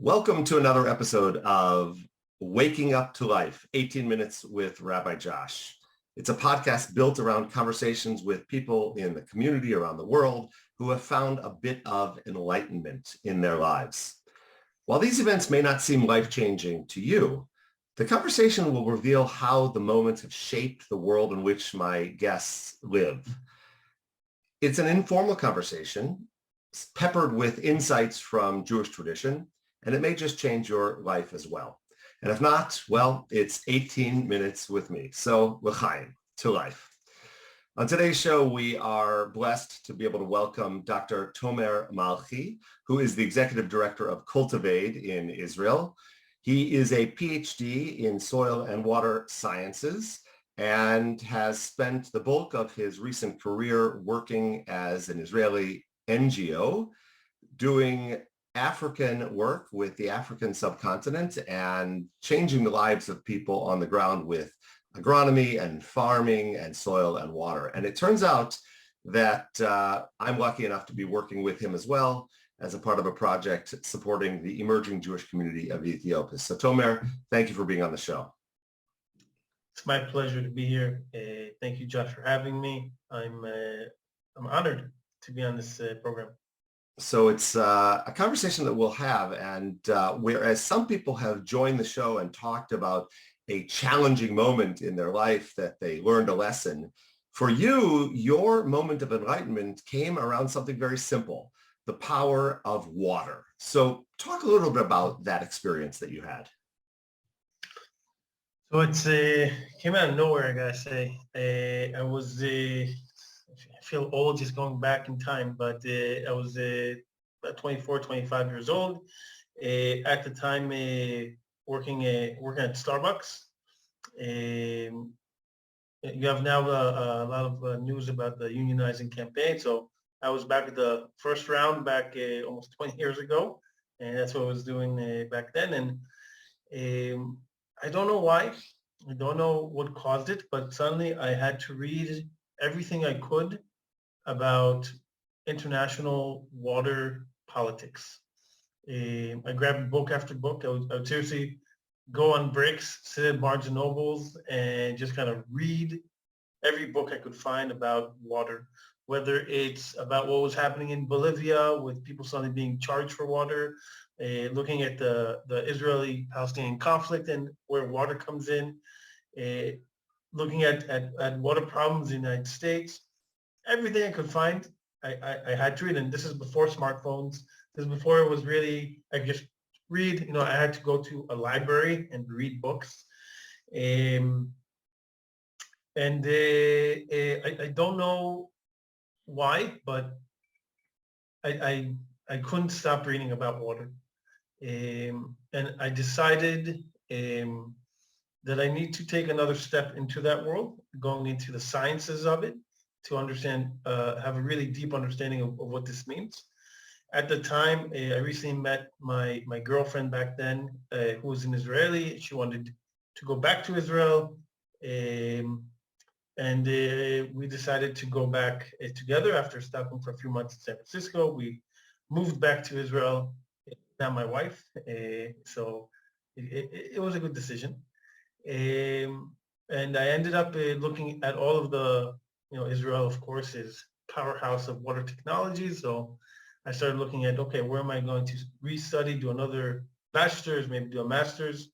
Welcome to another episode of Waking Up to Life, 18 Minutes with Rabbi Josh. It's a podcast built around conversations with people in the community around the world who have found a bit of enlightenment in their lives. While these events may not seem life-changing to you, the conversation will reveal how the moments have shaped the world in which my guests live. It's an informal conversation peppered with insights from Jewish tradition, and it may just change your life as well. And if not, well, it's 18 minutes with me. So, l'chaim, to life. On today's show, we are blessed to be able to welcome Dr. Tomer Malchi, who is the executive director of Cultivaid in Israel. He is a Ph.D. in soil and water sciences and has spent the bulk of his recent career working as an Israeli NGO, doing African work with the African subcontinent and changing the lives of people on the ground with agronomy and farming and soil and water. And it turns out that I'm lucky enough to be working with him as well as a part of a project supporting the emerging Jewish community of Ethiopia. So Tomer, thank you for being on the show. It's my pleasure to be here. Thank you, Josh, for having me. I'm honored to be on this program. So it's a conversation that we'll have, and whereas some people have joined the show and talked about a challenging moment in their life that they learned a lesson, for you, your moment of enlightenment came around something very simple, the power of water. So talk a little bit about that experience that you had. So it's came out of nowhere, I gotta say. I feel old just going back in time, but I was about 24, 25 years old. At the time, working at Starbucks. You have now a lot of news about the unionizing campaign. So I was back at the first round back almost 20 years ago, and that's what I was doing back then. And I don't know why. I don't know what caused it, but suddenly I had to read everything I could about international water politics. I grabbed book after book. I would seriously go on breaks, sit at Barnes and Nobles, and just kind of read every book I could find about water, whether it's about what was happening in Bolivia with people suddenly being charged for water, looking at the Israeli-Palestinian conflict and where water comes in, looking at water problems in the United States. Everything I could find, I had to read, and this is before smartphones. This is before it was really, I could just read, I had to go to a library and read books. And I don't know why, but I couldn't stop reading about water. And I decided that I need to take another step into that world, going into the sciences of it, to understand, have a really deep understanding of what this means. At the time, I recently met my girlfriend back then, who was an Israeli. She wanted to go back to Israel, and we decided to go back together after stopping for a few months in San Francisco. We moved back to Israel, now my wife, so it was a good decision. And I ended up looking at all of the, Israel, of course, is powerhouse of water technology. So I started looking at, okay, where am I going to restudy, do another bachelor's, maybe do a master's.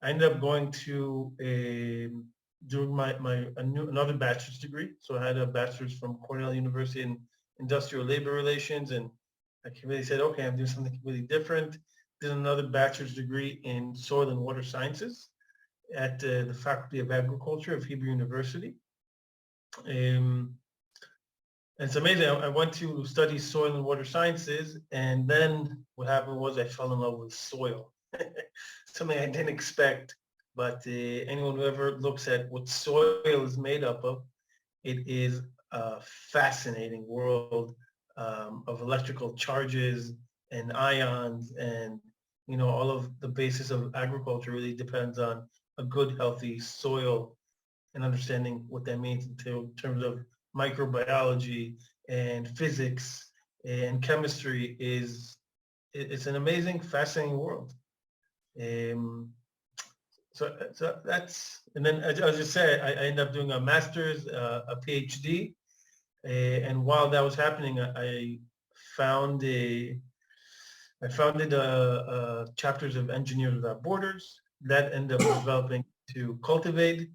I ended up going to do another bachelor's degree. So I had a bachelor's from Cornell University in Industrial Labor Relations, and I really said, okay, I'm doing something completely different. Did another bachelor's degree in soil and water sciences at the Faculty of Agriculture of Hebrew University. And it's amazing. I went to study soil and water sciences, and then what happened was I fell in love with soil. Something I didn't expect, but anyone who ever looks at what soil is made up of, it is a fascinating world of electrical charges and ions, and all of the basis of agriculture really depends on a good, healthy soil and understanding what that means in terms of microbiology and physics and chemistry is it's an amazing, fascinating world. Um, so that's, and then as I said, I ended up doing a master's, a Ph.D. And while that was happening, found a, I founded a chapters of Engineers Without Borders that ended up developing to Cultivaid,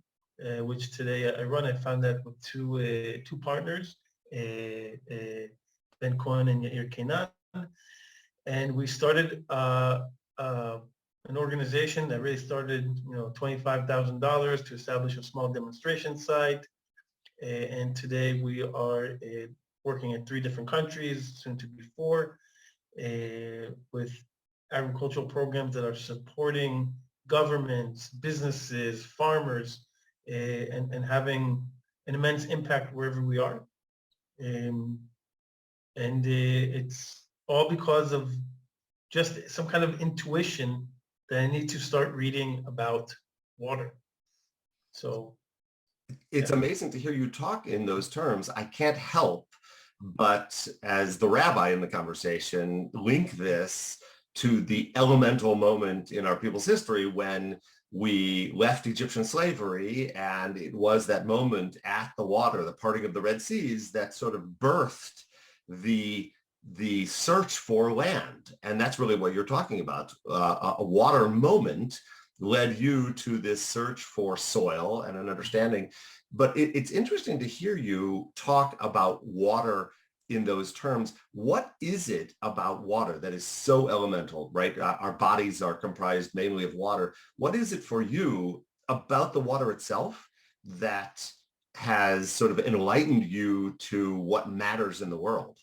which today I run. I found that with two partners, Ben Cohen and Yair Kenan, and we started uh, an organization that really started, $25,000 to establish a small demonstration site. And today we are working in 3 different countries, soon to be 4, with agricultural programs that are supporting governments, businesses, farmers, and having an immense impact wherever we are. And it's all because of just some kind of intuition that I need to start reading about water. So It's yeah. amazing to hear you talk in those terms. I can't help but, as the rabbi in the conversation, link this to the elemental moment in our people's history when we left Egyptian slavery, and it was that moment at the water, the parting of the Red Seas, that sort of birthed the search for land. And that's really what you're talking about. A water moment led you to this search for soil and an understanding. But it's interesting to hear you talk about water in those terms. What is it about water that is so elemental, right? Our bodies are comprised mainly of water. What is it for you about the water itself that has sort of enlightened you to what matters in the world?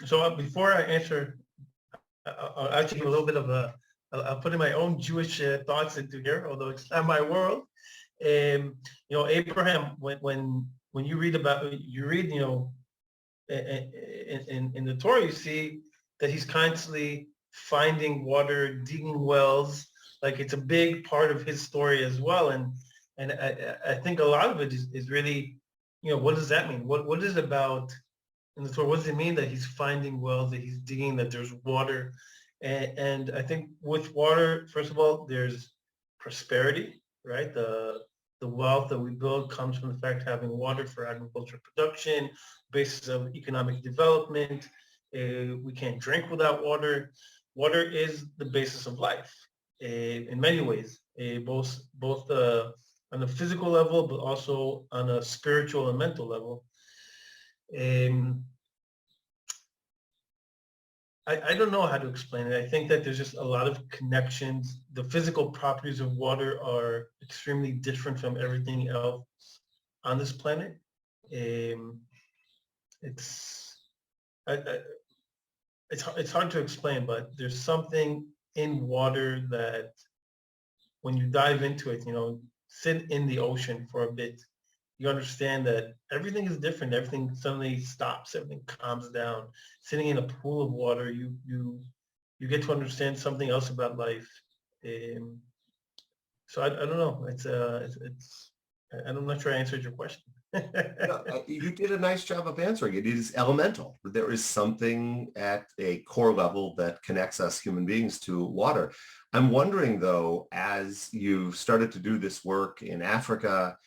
So before I answer, I'll actually give a little bit of I'll put in my own Jewish thoughts into here, although it's not my world. Abraham, when you read, in the Torah, you see that he's constantly finding water, digging wells. Like, it's a big part of his story as well. And I think a lot of it is really, what does that mean? What is it about in the Torah? What does it mean that he's finding wells, that he's digging, that there's water? And I think with water, first of all, there's prosperity, right? The wealth that we build comes from the fact of having water for agricultural production, basis of economic development. We can't drink without water. Water is the basis of life in many ways, both on a physical level, but also on a spiritual and mental level. I don't know how to explain it. I think that there's just a lot of connections. The physical properties of water are extremely different from everything else on this planet. It's it's hard to explain, but there's something in water that when you dive into it, sit in the ocean for a bit, you understand that everything is different. Everything suddenly stops. Everything calms down. Sitting in a pool of water, you get to understand something else about life. So I don't know. I'm not sure I answered your question. No, you did a nice job of answering it. It is elemental. There is something at a core level that connects us human beings to water. I'm wondering, though, as you started to do this work in Africa,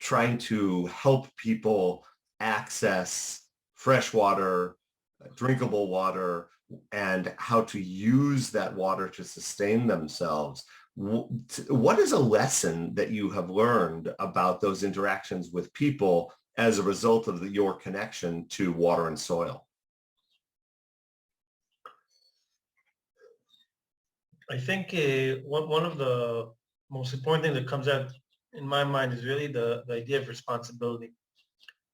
trying to help people access fresh water, drinkable water, and how to use that water to sustain themselves. What is a lesson that you have learned about those interactions with people as a result of your connection to water and soil? I think one of the most important things that comes out in my mind is really the idea of responsibility.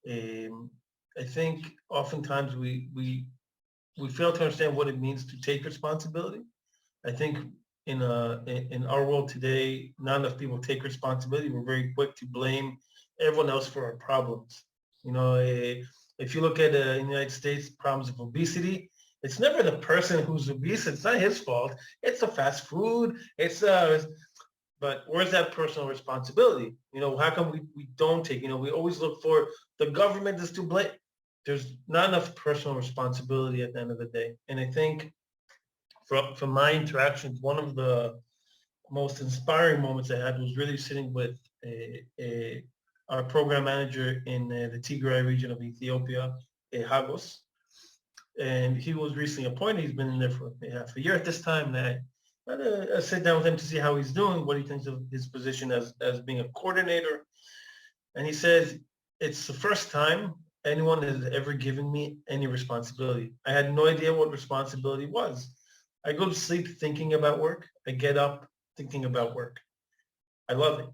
I think oftentimes we fail to understand what it means to take responsibility. I think in our world today, not enough people take responsibility. We're very quick to blame everyone else for our problems. If you look at in the United States, problems of obesity, it's never the person who's obese. It's not his fault. It's the fast food. But where's that personal responsibility? How come we don't take? We always look for the government is to blame. there's not enough personal responsibility at the end of the day. And I think from my interactions, one of the most inspiring moments I had was really sitting with our program manager in the Tigray region of Ethiopia, Hagos. And he was recently appointed. He's been in there for half a year at this time. And I had a sit down with him to see how he's doing, what he thinks of his position as being a coordinator. And he says, it's the first time anyone has ever given me any responsibility. I had no idea what responsibility was. I go to sleep thinking about work. I get up thinking about work. I love it.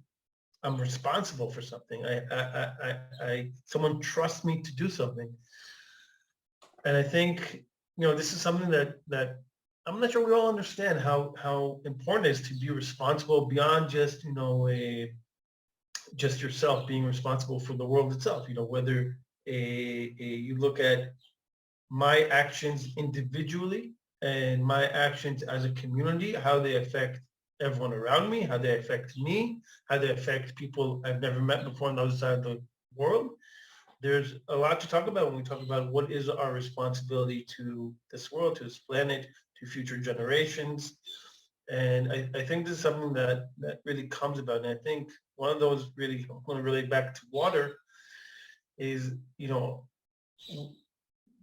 I'm responsible for something. Someone trusts me to do something. And I think, this is something that I'm not sure we all understand how important it is to be responsible beyond just, just yourself, being responsible for the world itself. Whether you look at my actions individually and my actions as a community, how they affect everyone around me, how they affect me, how they affect people I've never met before on the other side of the world. There's a lot to talk about when we talk about what is our responsibility to this world, to this planet, to future generations. And I think this is something that really comes about. And I think one of those really, I want to relate back to water is,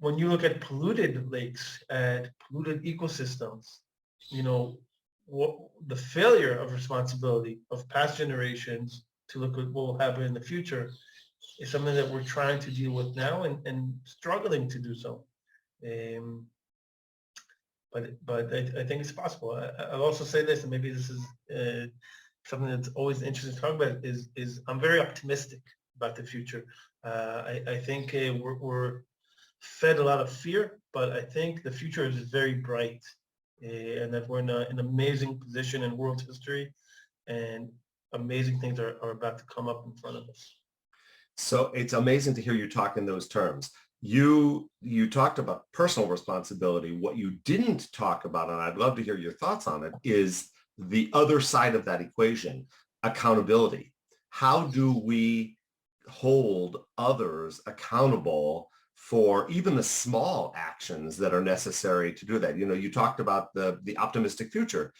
when you look at polluted lakes, at polluted ecosystems, what the failure of responsibility of past generations to look at what will happen in the future is something that we're trying to deal with now and struggling to do so. But I think it's possible. I'll also say this, and maybe this is something that's always interesting to talk about, is I'm very optimistic about the future. I think we're fed a lot of fear, but I think the future is very bright, and that we're in an amazing position in world history, and amazing things are about to come up in front of us. So it's amazing to hear you talk in those terms. You talked about personal responsibility. What you didn't talk about, and I'd love to hear your thoughts on it, is the other side of that equation, accountability. How do we hold others accountable for even the small actions that are necessary to do that? You talked about the optimistic future.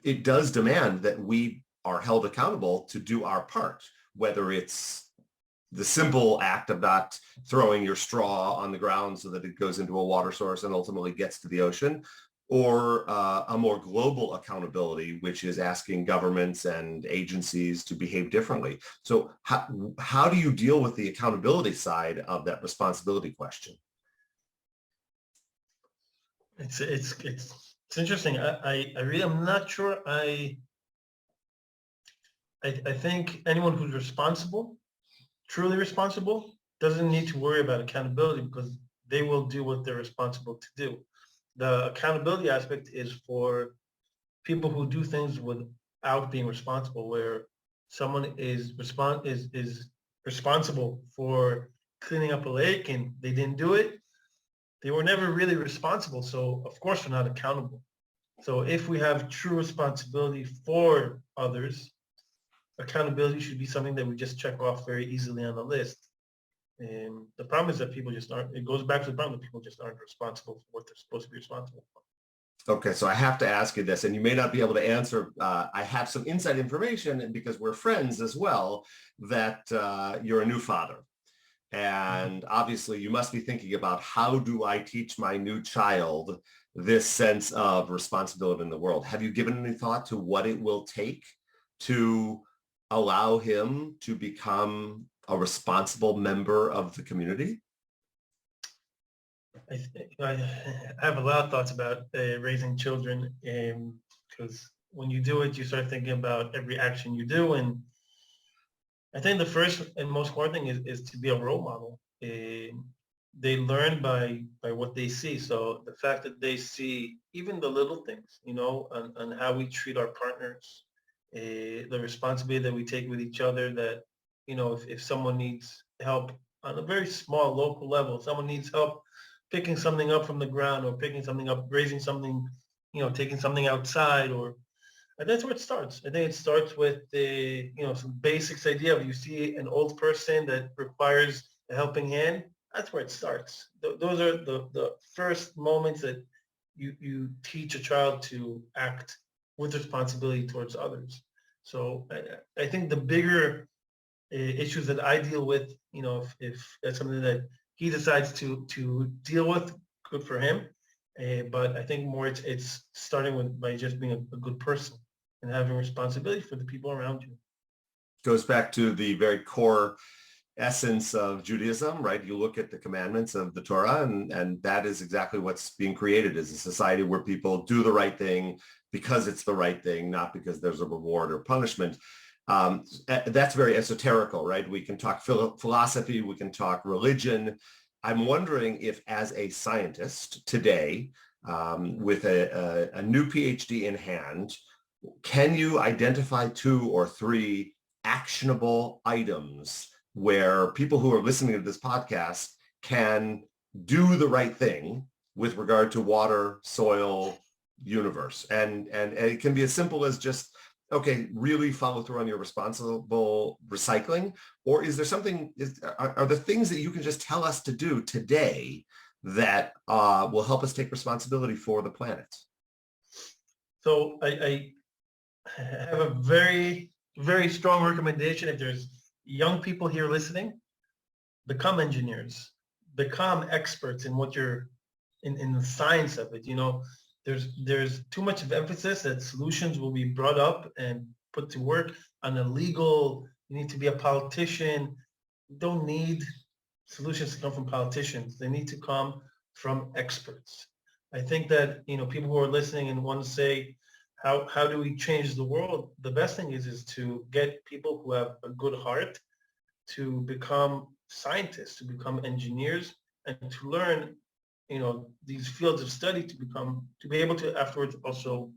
It does demand that we are held accountable to do our part, whether it's the simple act of not throwing your straw on the ground so that it goes into a water source and ultimately gets to the ocean, or a more global accountability, which is asking governments and agencies to behave differently. So how do you deal with the accountability side of that responsibility question? It's interesting. I really am not sure. I think anyone who's responsible, truly responsible, doesn't need to worry about accountability because they will do what they're responsible to do. The accountability aspect is for people who do things without being responsible, where someone is responsible for cleaning up a lake and they didn't do it. They were never really responsible, so of course they're not accountable. So if we have true responsibility for others, accountability should be something that we just check off very easily on the list. And the problem is that people just aren't, it goes back to the problem that people just aren't responsible for what they're supposed to be responsible for. Okay, so I have to ask you this, and you may not be able to answer. I have some inside information, and because we're friends as well, that you're a new father. And obviously you must be thinking about, how do I teach my new child this sense of responsibility in the world? Have you given any thought to what it will take to allow him to become a responsible member of the community? I have a lot of thoughts about raising children, because when you do it, you start thinking about every action you do. And I think the first and most important thing is to be a role model. They learn by what they see. So the fact that they see even the little things, on how we treat our partners, the responsibility that we take with each other, that, if someone needs help on a very small local level, someone needs help picking something up from the ground or picking something up, raising something, taking something outside, or I think that's where it starts. I think it starts with some basics idea of, you see an old person that requires a helping hand. that's where it starts. Those are the first moments that you teach a child to act with responsibility towards others. So I think the bigger issues that I deal with, if that's something that he decides to deal with, good for him. But I think more it's starting with by just being a good person and having responsibility for the people around you. Goes back to the very core essence of Judaism, right? You look at the commandments of the Torah, and that is exactly what's being created, is a society where people do the right thing because it's the right thing, not because there's a reward or punishment. That's very esoterical, right? We can talk philosophy, we can talk religion. I'm wondering if, as a scientist today, with a new PhD in hand, can you identify 2 or 3 actionable items where people who are listening to this podcast can do the right thing with regard to water, soil, universe? And it can be as simple as just, okay, really follow through on your responsible recycling? Or is there something, are there things that you can just tell us to do today that will help us take responsibility for the planet? So I have a very, very strong recommendation. If there's young people here listening, become engineers, become experts in what you're in the science of it. There's too much of emphasis that solutions will be brought up and put to work on a legal, you need to be a politician. You don't need solutions to come from politicians. They need to come from experts. I think that, people who are listening and want to say, how do we change the world? The best thing is to get people who have a good heart to become scientists, to become engineers, and to learn, these fields of study to be able to afterwards also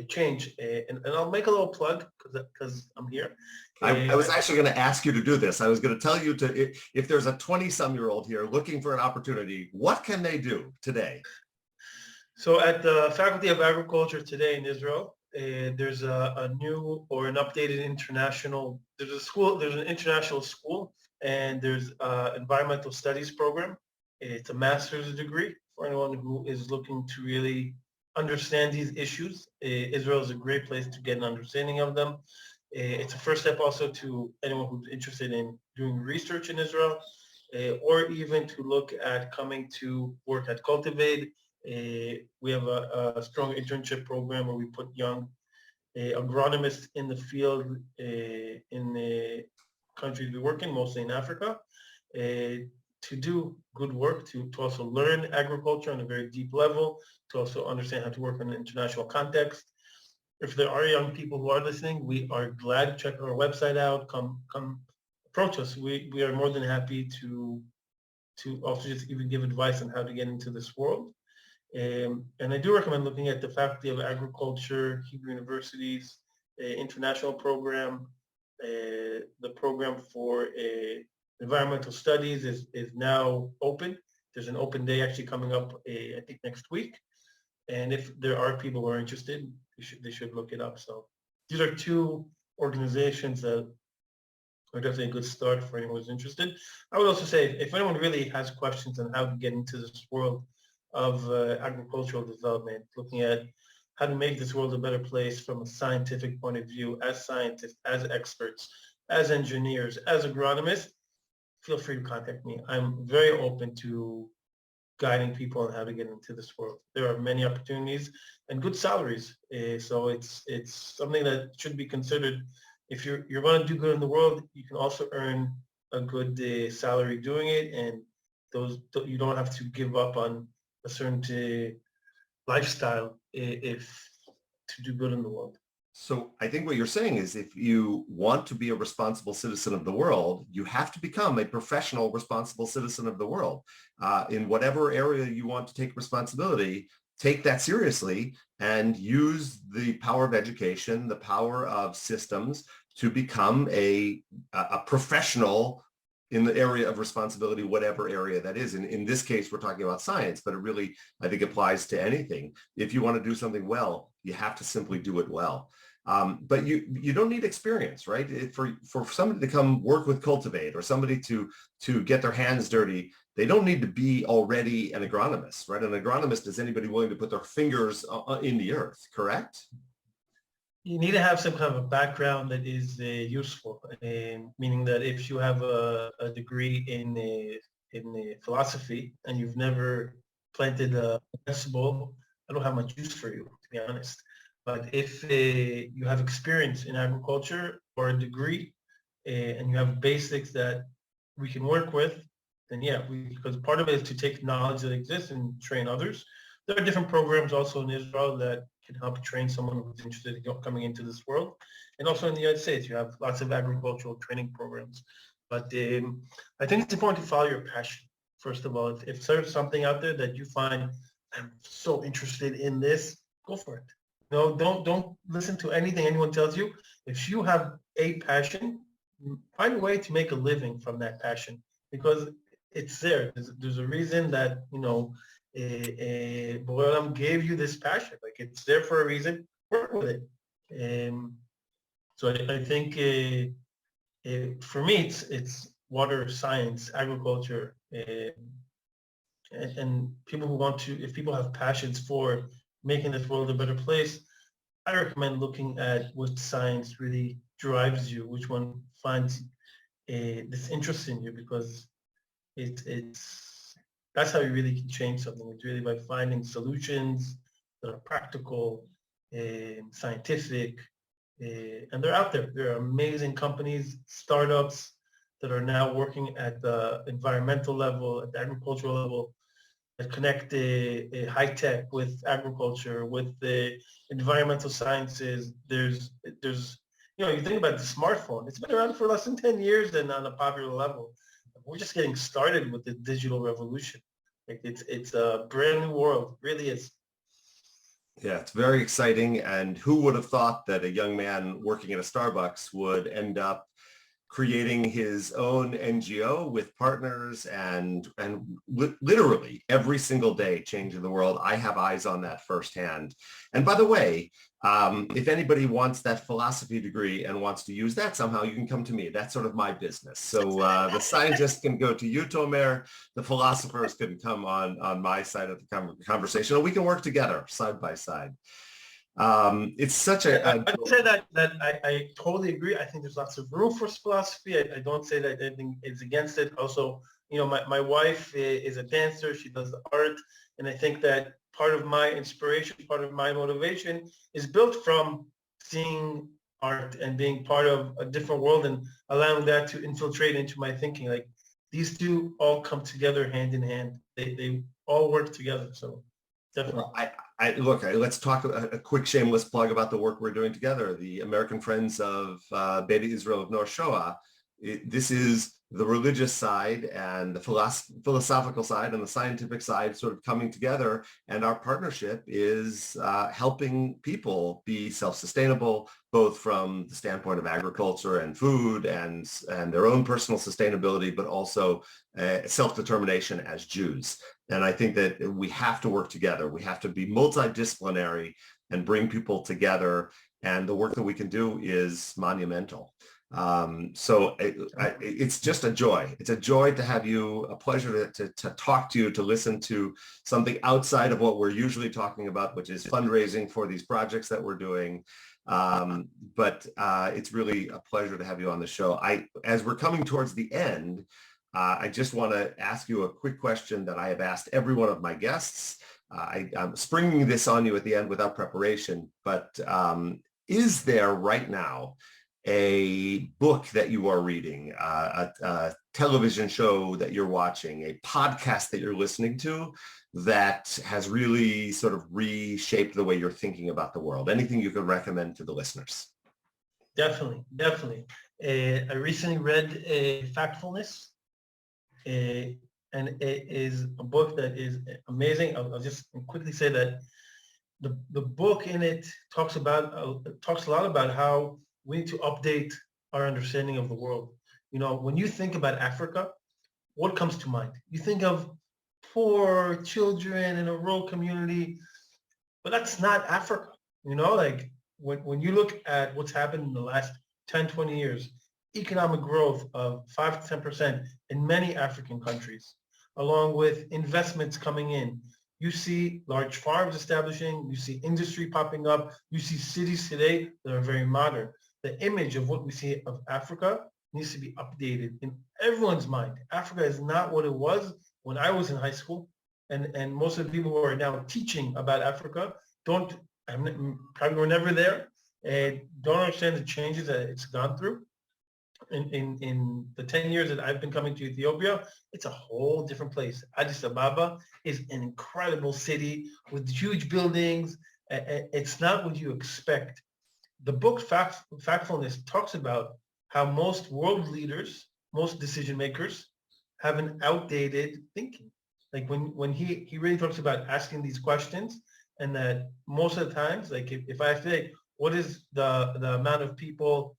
change. And I'll make a little plug because I'm here. I was actually going to ask you to do this. I was going to tell you if there's a 20-some-year-old here looking for an opportunity, what can they do today? So at the Faculty of Agriculture today in Israel, there's a new or an updated there's an international school, and there's an environmental studies program. It's a master's degree for anyone who is looking to really understand these issues. Israel is a great place to get an understanding of them. It's a first step also to anyone who's interested in doing research in Israel, or even to look at coming to work at Cultivaid. We have a strong internship program where we put young agronomists in the field in the countries we work in, mostly in Africa, to do good work, to also learn agriculture on a very deep level, to also understand how to work in an international context. If there are young people who are listening, we are glad to check our website out. Come approach us. We are more than happy to also just even give advice on how to get into this world. And I do recommend looking at the Faculty of Agriculture, Hebrew University's international program. The program for environmental studies is now open. There's an open day actually coming up, I think next week. And if there are people who are interested, they should look it up. So these are 2 organizations that are definitely a good start for anyone who's interested. I would also say if anyone really has questions on how to get into this world of agricultural development, looking at how to make this world a better place from a scientific point of view, as scientists, as experts, as engineers, as agronomists, feel free to contact me. I'm very open to guiding people on how to get into this world. There are many opportunities and good salaries. So it's something that should be considered. If you're going to do good in the world, you can also earn a good salary doing it, and you don't have to give up on a certain lifestyle if to do good in the world. So I think what you're saying is if you want to be a responsible citizen of the world, you have to become a professional responsible citizen of the world. In whatever area you want to take responsibility, take that seriously and use the power of education, the power of systems to become a professional in the area of responsibility, whatever area that is. And in this case, we're talking about science, but it really, I think, applies to anything. If you want to do something well, you have to simply do it well. But you don't need experience, right? For somebody to come work with Cultivaid or somebody to get their hands dirty, they don't need to be already an agronomist, right? An agronomist is anybody willing to put their fingers in the earth, correct? You need to have some kind of a background that is useful, meaning that if you have a degree in philosophy and you've never planted a vegetable, I don't have much use for you, to be honest. But if you have experience in agriculture or a degree and you have basics that we can work with, then yeah, because part of it is to take knowledge that exists and train others. There are different programs also in Israel that can help train someone who's interested in coming into this world. And also in the United States, you have lots of agricultural training programs. But I think it's important to follow your passion, first of all. If there's something out there that you find, I'm so interested in this, go for it. No, don't listen to anything anyone tells you. If you have a passion, find a way to make a living from that passion because it's there. There's a reason that, Borelam gave you this passion. Like it's there for a reason. Work with it. So I think for me, it's water science, agriculture, and people who want to, if people have passions for making this world a better place, I recommend looking at what science really drives you, which one finds this interest in you, because it's that's how you really can change something. It's really by finding solutions that are practical, scientific, and they're out there. There are amazing companies, startups that are now working at the environmental level, at the agricultural level, that connect high tech with agriculture, with the environmental sciences. There's you think about the smartphone. It's been around for less than 10 years and on a popular level. We're just getting started with the digital revolution. Like it's a brand new world. It really is. Yeah, it's very exciting. And who would have thought that a young man working at a Starbucks would end up creating his own NGO with partners and literally every single day changing the world. I have eyes on that firsthand. And by the way, if anybody wants that philosophy degree and wants to use that somehow, you can come to me. That's sort of my business. So the scientists can go to you, Tomer. The philosophers can come on my side of the conversation, and we can work together side by side. It's such I'd say that I totally agree. I think there's lots of room for philosophy. I don't say that anything is against it. Also, my wife is a dancer. She does art. And I think that part of my inspiration, part of my motivation is built from seeing art and being part of a different world and allowing that to infiltrate into my thinking. Like these two all come together hand in hand. They all work together. So definitely. Well, let's talk a quick shameless plug about the work we're doing together. The American Friends of Beta Israel of North Shoah. This is the religious side and the philosophical side and the scientific side sort of coming together. And our partnership is helping people be self-sustainable, both from the standpoint of agriculture and food and their own personal sustainability, but also self-determination as Jews. And I think that we have to work together. We have to be multidisciplinary and bring people together. And the work that we can do is monumental. So it's just a joy. It's a joy to have you, a pleasure to talk to you, to listen to something outside of what we're usually talking about, which is fundraising for these projects that we're doing. But it's really a pleasure to have you on the show. As we're coming towards the end, I just want to ask you a quick question that I have asked every one of my guests. I'm springing this on you at the end without preparation, but is there right now a book that you are reading, a television show that you're watching, a podcast that you're listening to that has really sort of reshaped the way you're thinking about the world? Anything you could recommend to the listeners? Definitely. I recently read Factfulness, and it is a book that is amazing. I'll just quickly say that the book in it talks a lot about how we need to update our understanding of the world. When you think about Africa, what comes to mind? You think of poor children in a rural community, but that's not Africa. Like when you look at what's happened in the last 10, 20 years, economic growth of 5 to 10% in many African countries, along with investments coming in. You see large farms establishing, you see industry popping up, you see cities today that are very modern. The image of what we see of Africa needs to be updated in everyone's mind. Africa is not what it was when I was in high school. And most of the people who are now teaching about Africa probably were never there and don't understand the changes that it's gone through. In the 10 years that I've been coming to Ethiopia, it's a whole different place. Addis Ababa is an incredible city with huge buildings. It's not what you expect. The book Factfulness talks about how most world leaders, most decision makers have an outdated thinking. Like when he really talks about asking these questions, and that most of the times, like if I say, what is the amount of people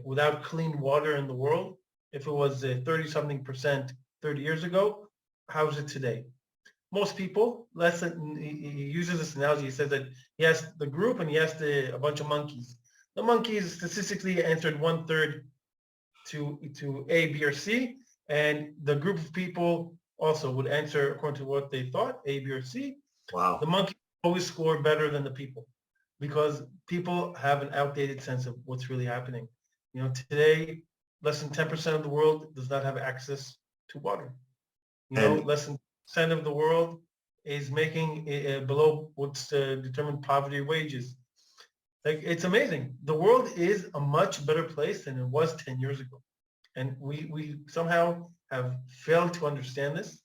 without clean water in the world? If it was 30-something% 30 years ago, how is it today? Most people, less than, he uses this analogy. He says that he asked the group and he asked a bunch of monkeys. The monkeys statistically answered 1/3 to A, B, or C, and the group of people also would answer according to what they thought, A, B, or C. Wow. The monkeys always score better than the people because people have an outdated sense of what's really happening. You know, today, less than 10% of the world does not have access to water. You know, less than 10% of the world is making below what's determined poverty wages. Like, it's amazing. The world is a much better place than it was 10 years ago. And we somehow have failed to understand this.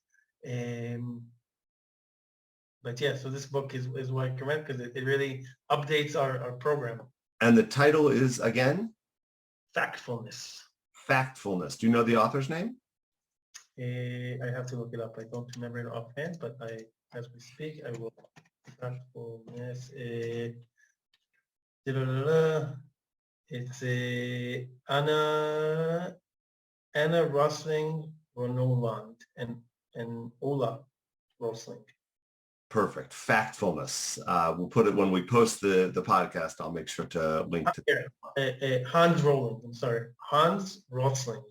But yeah, so this book is what I recommend because it really updates our program. And the title is, again? Factfulness. Factfulness. Do you know the author's name? I have to look it up. I don't remember it offhand, but as we speak, I will. Factfulness. It's Anna Rosling Ronoland and Ola Rosling. Perfect. Factfulness. We'll put it when we post the podcast. I'll make sure to link to Hans Roland. I'm sorry, Hans Rosling.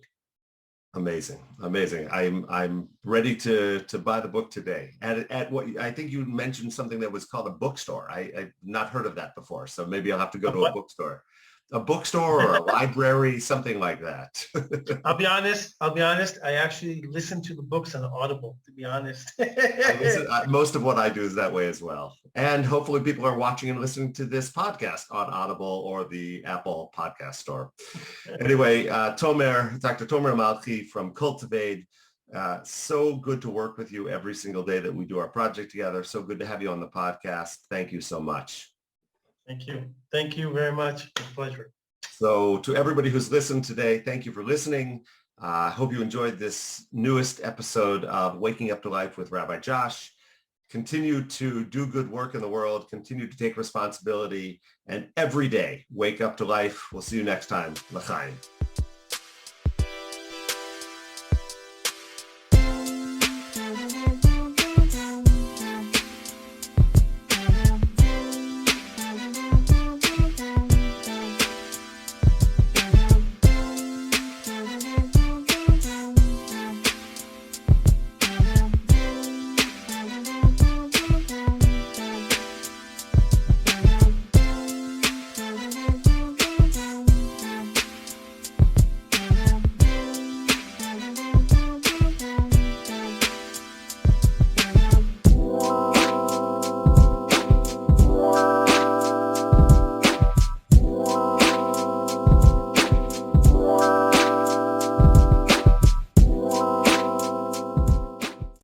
Amazing. I'm ready to buy the book today. At what I think you mentioned something that was called a bookstore. I've not heard of that before, so maybe I'll have to go to a bookstore. A bookstore or a library, something like that. I'll be honest. I actually listen to the books on Audible, to be honest. Most of what I do is that way as well. And hopefully people are watching and listening to this podcast on Audible or the Apple podcast store. Anyway, Dr. Tomer Malchi from Cultivaid. So good to work with you every single day that we do our project together. So good to have you on the podcast. Thank you so much. Thank you. Thank you very much. It's a pleasure. So to everybody who's listened today, thank you for listening. I hope you enjoyed this newest episode of Waking Up to Life with Rabbi Josh. Continue to do good work in the world. Continue to take responsibility. And every day, wake up to life. We'll see you next time. L'chaim.